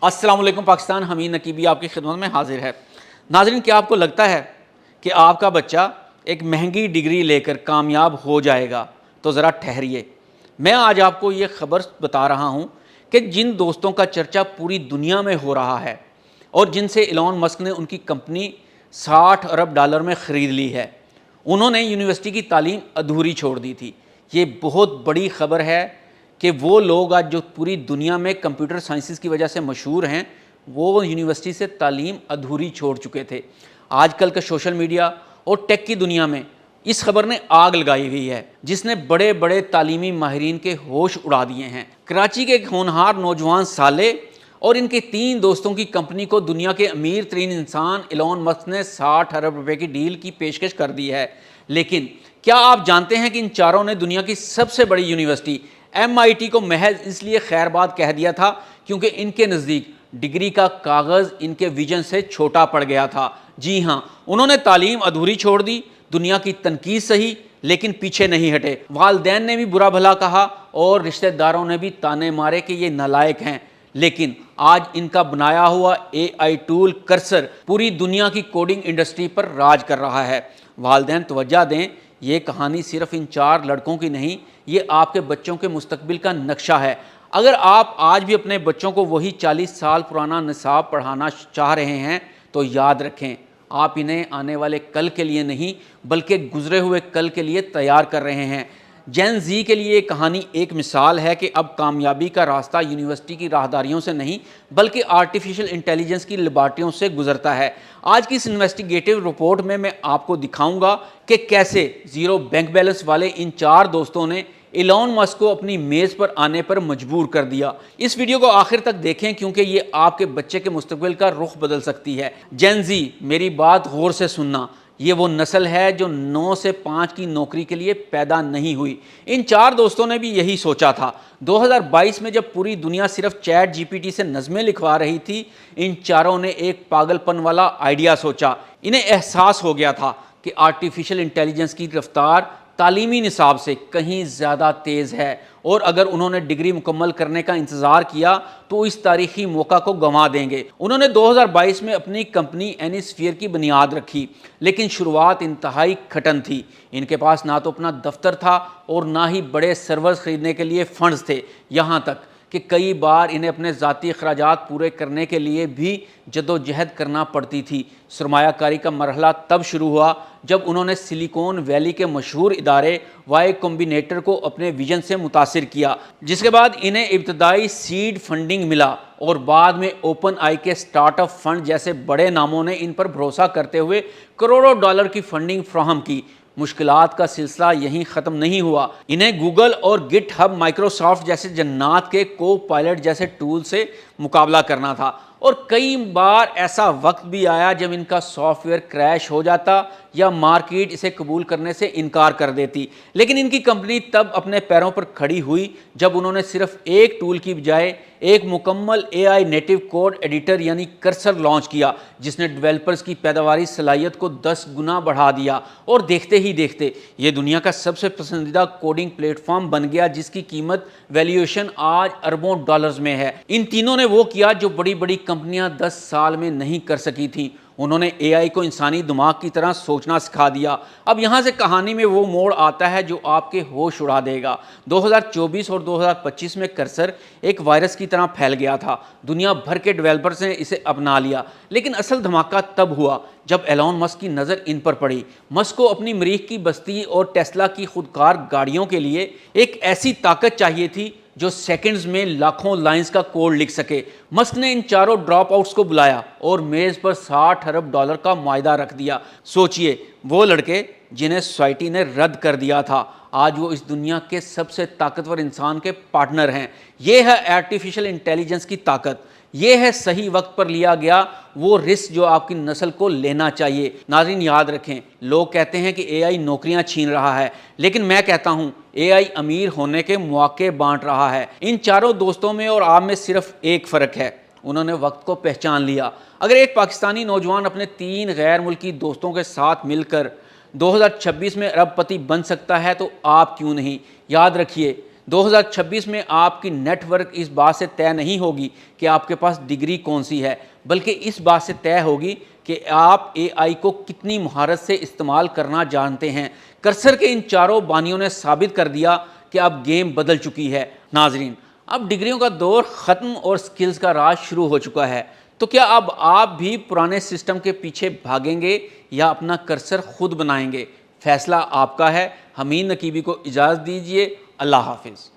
السلام علیکم پاکستان، حمید نقیبی آپ کی خدمت میں حاضر ہے۔ ناظرین، کیا آپ کو لگتا ہے کہ آپ کا بچہ ایک مہنگی ڈگری لے کر کامیاب ہو جائے گا؟ تو ذرا ٹھہریے، میں آج آپ کو یہ خبر بتا رہا ہوں کہ جن دوستوں کا چرچا پوری دنیا میں ہو رہا ہے اور جن سے ایلون مسک نے ان کی کمپنی $60 ارب میں خرید لی ہے، انہوں نے یونیورسٹی کی تعلیم ادھوری چھوڑ دی تھی۔ یہ بہت بڑی خبر ہے کہ وہ لوگ آج جو پوری دنیا میں کمپیوٹر سائنسز کی وجہ سے مشہور ہیں، وہ یونیورسٹی سے تعلیم ادھوری چھوڑ چکے تھے۔ آج کل کے سوشل میڈیا اور ٹیک کی دنیا میں اس خبر نے آگ لگائی ہوئی ہے، جس نے بڑے بڑے تعلیمی ماہرین کے ہوش اڑا دیے ہیں۔ کراچی کے ایک ہونہار نوجوان صالح اور ان کے 3 دوستوں کی کمپنی کو دنیا کے امیر ترین انسان ایلون مسک نے $60 ارب کی ڈیل کی پیشکش کر دی ہے۔ لیکن کیا آپ جانتے ہیں کہ ان چاروں نے دنیا کی سب سے بڑی یونیورسٹی MIT کو محض اس لیے خیر باد کہہ دیا تھا کیونکہ ان کے نزدیک ڈگری کا کاغذ ان کے ویژن سے چھوٹا پڑ گیا تھا؟ جی ہاں، انہوں نے تعلیم ادھوری چھوڑ دی، دنیا کی تنقید سہی، لیکن پیچھے نہیں ہٹے۔ والدین نے بھی برا بھلا کہا اور رشتہ داروں نے بھی تانے مارے کہ یہ نالائق ہیں، لیکن آج ان کا بنایا ہوا AI ٹول کرسر پوری دنیا کی کوڈنگ انڈسٹری پر راج کر رہا ہے۔ والدین توجہ دیں، یہ کہانی صرف ان 4 لڑکوں کی نہیں، یہ آپ کے بچوں کے مستقبل کا نقشہ ہے۔ اگر آپ آج بھی اپنے بچوں کو وہی 40 سال پرانا نصاب پڑھانا چاہ رہے ہیں تو یاد رکھیں، آپ انہیں آنے والے کل کے لیے نہیں بلکہ گزرے ہوئے کل کے لیے تیار کر رہے ہیں۔ جین زی کے لیے یہ کہانی ایک مثال ہے کہ اب کامیابی کا راستہ یونیورسٹی کی راہداریوں سے نہیں بلکہ آرٹیفیشل انٹیلیجنس کی لیبارٹریوں سے گزرتا ہے۔ آج کی اس انویسٹیگیٹو رپورٹ میں آپ کو دکھاؤں گا کہ کیسے زیرو بینک بیلنس والے ان 4 دوستوں نے ایلون مسک کو اپنی میز پر آنے پر مجبور کر دیا۔ اس ویڈیو کو آخر تک دیکھیں کیونکہ یہ آپ کے بچے کے مستقبل کا رخ بدل سکتی ہے۔ جین زی، میری بات غور سے سننا، یہ وہ نسل ہے جو 9 سے 5 کی نوکری کے لیے پیدا نہیں ہوئی۔ ان 4 دوستوں نے بھی یہی سوچا تھا۔ 2022 میں جب پوری دنیا صرف ChatGPT سے نظمیں لکھوا رہی تھی، ان چاروں نے ایک پاگل پن والا آئیڈیا سوچا۔ انہیں احساس ہو گیا تھا کہ آرٹیفیشل انٹیلیجنس کی رفتار تعلیمی نصاب سے کہیں زیادہ تیز ہے، اور اگر انہوں نے ڈگری مکمل کرنے کا انتظار کیا تو اس تاریخی موقع کو گنوا دیں گے۔ انہوں نے 2022 میں اپنی کمپنی اینیسفیئر کی بنیاد رکھی، لیکن شروعات انتہائی کھٹن تھی۔ ان کے پاس نہ تو اپنا دفتر تھا اور نہ ہی بڑے سرورز خریدنے کے لیے فنڈز تھے، یہاں تک کہ کئی بار انہیں اپنے ذاتی اخراجات پورے کرنے کے لیے بھی جدوجہد کرنا پڑتی تھی۔ سرمایہ کاری کا مرحلہ تب شروع ہوا جب انہوں نے سلیکون ویلی کے مشہور ادارے وائی کمبینیٹر کو اپنے ویژن سے متاثر کیا، جس کے بعد انہیں ابتدائی سیڈ فنڈنگ ملا اور بعد میں اوپن آئی کے سٹارٹ اپ فنڈ جیسے بڑے ناموں نے ان پر بھروسہ کرتے ہوئے کروڑوں ڈالر کی فنڈنگ فراہم کی۔ مشکلات کا سلسلہ یہیں ختم نہیں ہوا، انہیں گوگل اور گٹ ہب، مائکروسافٹ جیسے جنات کے کو پائلٹ جیسے ٹول سے مقابلہ کرنا تھا، اور کئی بار ایسا وقت بھی آیا جب ان کا سافٹ ویئر کریش ہو جاتا یا مارکیٹ اسے قبول کرنے سے انکار کر دیتی۔ لیکن ان کی کمپنی تب اپنے پیروں پر کھڑی ہوئی جب انہوں نے صرف ایک ٹول کی بجائے ایک مکمل AI نیٹو کوڈ ایڈیٹر یعنی کرسر لانچ کیا، جس نے ڈیولپرز کی پیداواری صلاحیت کو 10 گنا بڑھا دیا، اور دیکھتے ہی دیکھتے یہ دنیا کا سب سے پسندیدہ کوڈنگ پلیٹ فارم بن گیا، جس کی قیمت ویلیویشن آج اربوں ڈالرز میں ہے۔ ان تینوں نے وہ کیا جو بڑی بڑی کمپنیاں 10 سال میں نہیں کر سکی تھیں، انہوں نے AI کو انسانی دماغ کی طرح سوچنا سکھا دیا۔ اب یہاں سے کہانی میں وہ موڑ آتا ہے جو آپ کے ہوش اڑا دے گا۔ 2024 اور 2025 میں کرسر ایک وائرس کی طرح پھیل گیا تھا، دنیا بھر کے ڈیولپرز نے اسے اپنا لیا، لیکن اصل دھماکہ تب ہوا جب ایلون مسک کی نظر ان پر پڑی۔ مسک کو اپنی مریخ کی بستی اور ٹیسلا کی خودکار گاڑیوں کے لیے ایک ایسی طاقت چاہیے تھی جو سیکنڈز میں لاکھوں لائنز کا کوڈ لکھ سکے۔ مسک نے ان 4 ڈراپ آؤٹس کو بلایا اور میز پر $60 ارب کا معاہدہ رکھ دیا۔ سوچئے، وہ لڑکے جنہیں سوسائٹی نے رد کر دیا تھا، آج وہ اس دنیا کے سب سے طاقتور انسان کے پارٹنر ہیں۔ یہ ہے آرٹیفیشل انٹیلیجنس کی طاقت، یہ ہے صحیح وقت پر لیا گیا وہ رسک جو آپ کی نسل کو لینا چاہیے۔ ناظرین، یاد رکھیں، لوگ کہتے ہیں کہ AI نوکریاں چھین رہا ہے، لیکن میں کہتا ہوں AI امیر ہونے کے مواقع بانٹ رہا ہے۔ ان 4 دوستوں میں اور آپ میں صرف ایک فرق ہے، انہوں نے وقت کو پہچان لیا۔ اگر ایک پاکستانی نوجوان اپنے 3 غیر ملکی دوستوں کے ساتھ مل کر 2026 میں ارب پتی بن سکتا ہے تو آپ کیوں نہیں؟ یاد رکھیے، 2026 میں آپ کی نیٹ ورک اس بات سے طے نہیں ہوگی کہ آپ کے پاس ڈگری کون سی ہے، بلکہ اس بات سے طے ہوگی کہ آپ اے آئی کو کتنی مہارت سے استعمال کرنا جانتے ہیں۔ کرسر کے ان چاروں بانیوں نے ثابت کر دیا کہ اب گیم بدل چکی ہے۔ ناظرین، اب ڈگریوں کا دور ختم اور سکلز کا راج شروع ہو چکا ہے، تو کیا اب آپ بھی پرانے سسٹم کے پیچھے بھاگیں گے یا اپنا کرسر خود بنائیں گے؟ فیصلہ آپ کا ہے۔ حمید نقیبی کو اجازت دیجیے، اللہ حافظ۔